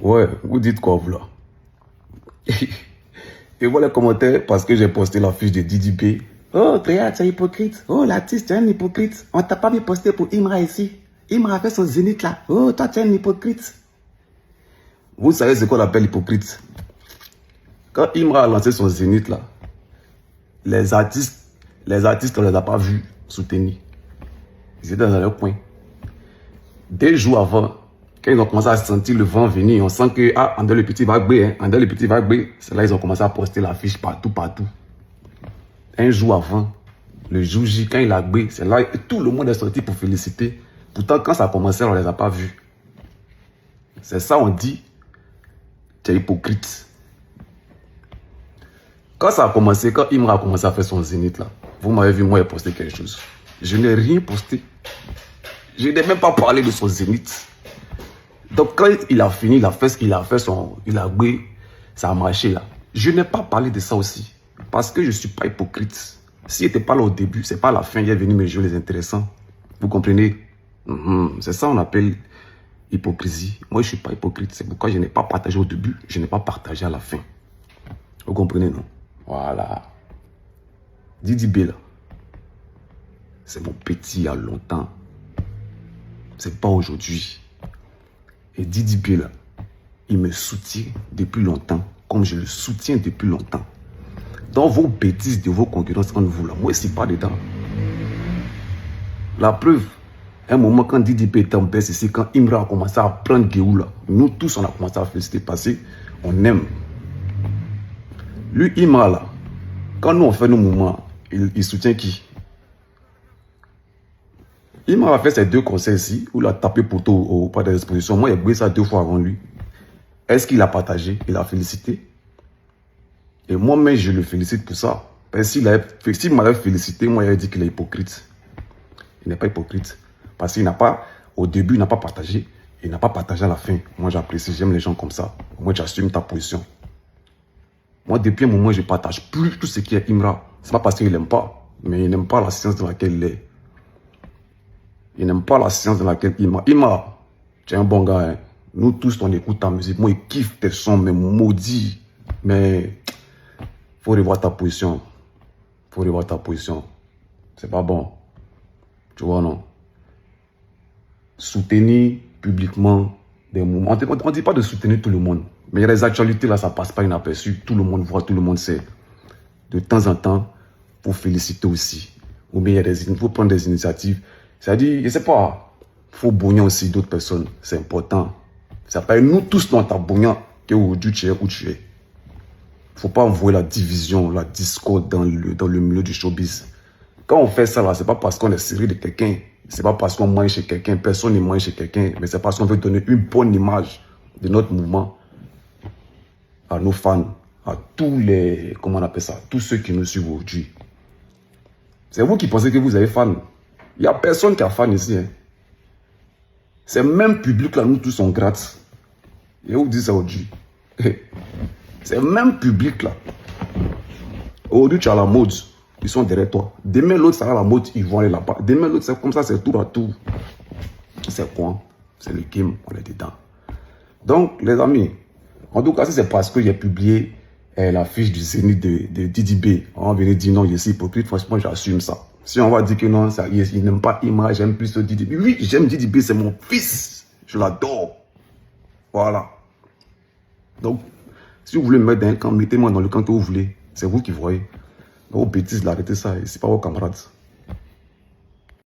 Ouais, vous dites quoi, vous là? Et voilà les commentaires parce que j'ai posté la fiche de Didi B. Oh, Théa, tu es hypocrite. Oh, l'artiste, tu es un hypocrite. On t'a pas mis posté pour Imra ici. Imra a fait son zénith là. Oh, toi, tu es un hypocrite. Vous savez ce qu'on appelle hypocrite? Quand Imra a lancé son zénith là, les artistes, on ne les a pas vus soutenir. Ils étaient dans leur coin. 2 jours avant, quand ils ont commencé à sentir le vent venir, on sent que, ah, André le Petit va gbé, André le Petit va gbé. C'est là qu'ils ont commencé à poster l'affiche partout. 1 jour avant, le jour J, quand il a gbé, c'est là que tout le monde est sorti pour féliciter. Pourtant, quand ça a commencé, on ne les a pas vus. C'est ça, on dit, tu es hypocrite. Quand ça a commencé, quand Imra a commencé à faire son zénith là, vous m'avez vu, moi, j'ai posté quelque chose. Je n'ai rien posté. Je n'ai même pas parlé de son zénith. Donc quand il a fini, il a fait ce qu'il a fait, il a gbé, ça a marché là. Je n'ai pas parlé de ça aussi. Parce que je ne suis pas hypocrite. S'il n'était pas là au début, c'est pas à la fin, il est venu me jouer les intéressants. Vous comprenez? C'est ça qu'on appelle hypocrisie. Moi, je ne suis pas hypocrite. C'est pourquoi je n'ai pas partagé au début, je n'ai pas partagé à la fin. Vous comprenez, non? Voilà. Didi B là, c'est mon petit il y a longtemps. C'est pas aujourd'hui. Et Didi B là, il me soutient depuis longtemps, comme je le soutiens depuis longtemps. Dans vos bêtises de vos concurrences entre vous là, moi je ne suis pas dedans. La preuve, un moment quand Didi B était en baisse ici, quand Imra a commencé à prendre Guéou là, nous tous on a commencé à féliciter parce qu'on aime. Lui, Imra là, quand nous on fait nos mouvements, il soutient qui? Imra a fait ces 2 concerts ici, où il a tapé poteau au pas des expositions. Moi, j'ai brûlé ça 2 fois avant lui. Est-ce qu'il a partagé? Il a félicité. Et moi-même, je le félicite pour ça. Parce s'il m'avait félicité, moi, il a dit qu'il est hypocrite. Il n'est pas hypocrite. Parce qu'il n'a pas, au début, il n'a pas partagé. Il n'a pas partagé à la fin. Moi, j'apprécie, j'aime les gens comme ça. Moi, j'assume ta position. Moi, depuis un moment, je ne partage plus tout ce qui est Imra. Ce n'est pas parce qu'il n'aime pas, mais il n'aime pas la science dans laquelle il est. Il n'aime pas la science dans laquelle Imra, tu es un bon gars. Hein. Nous tous, on écoute ta musique. Moi, il kiffe tes sons, mais maudit. Mais faut revoir ta position. Faut revoir ta position. C'est pas bon. Tu vois, non? Soutenir publiquement des mouvements. On ne dit pas de soutenir tout le monde. Mais il y a des actualités là, ça passe pas inaperçu. Tout le monde voit, tout le monde sait. De temps en temps, pour féliciter aussi. Ou bien il faut prendre des initiatives. C'est-à-dire, je ne sais pas, il faut bogner aussi d'autres personnes. C'est important. Ça s'appelle nous tous dans ta bognan qu'aujourd'hui tu es où tu es. Il ne faut pas envoyer la division, la discorde dans le milieu du showbiz. Quand on fait ça, ce n'est pas parce qu'on est sérieux de quelqu'un. Ce n'est pas parce qu'on mange chez quelqu'un. Personne ne mange chez quelqu'un. Mais c'est parce qu'on veut donner une bonne image de notre mouvement à nos fans, à tous les, comment on appelle ça, tous ceux qui nous suivent aujourd'hui. C'est vous qui pensez que vous avez fan. Il n'y a personne qui a fan ici. Hein. C'est même public là, nous tous on gratte. Et vous dites ça aujourd'hui. C'est même public là. Aujourd'hui tu as la mode, ils sont derrière toi. Demain l'autre sera la mode, ils vont aller là-bas. Demain l'autre c'est comme ça, c'est tour à tour. C'est quoi? C'est le game, on est dedans. Donc les amis, en tout cas si c'est parce que j'ai publié la fiche du zénith de Didi B, on va venir dire non, je suis hypocrite, franchement j'assume ça. Si on va dire que non, ça, il n'aime pas Imra, j'aime plus Didi B. Oui, j'aime Didi B, c'est mon fils. Je l'adore. Voilà. Donc, si vous voulez me mettre dans un camp, mettez-moi dans le camp que vous voulez. C'est vous qui voyez. Vos bêtises, arrêtez ça. C'est pas vos camarades.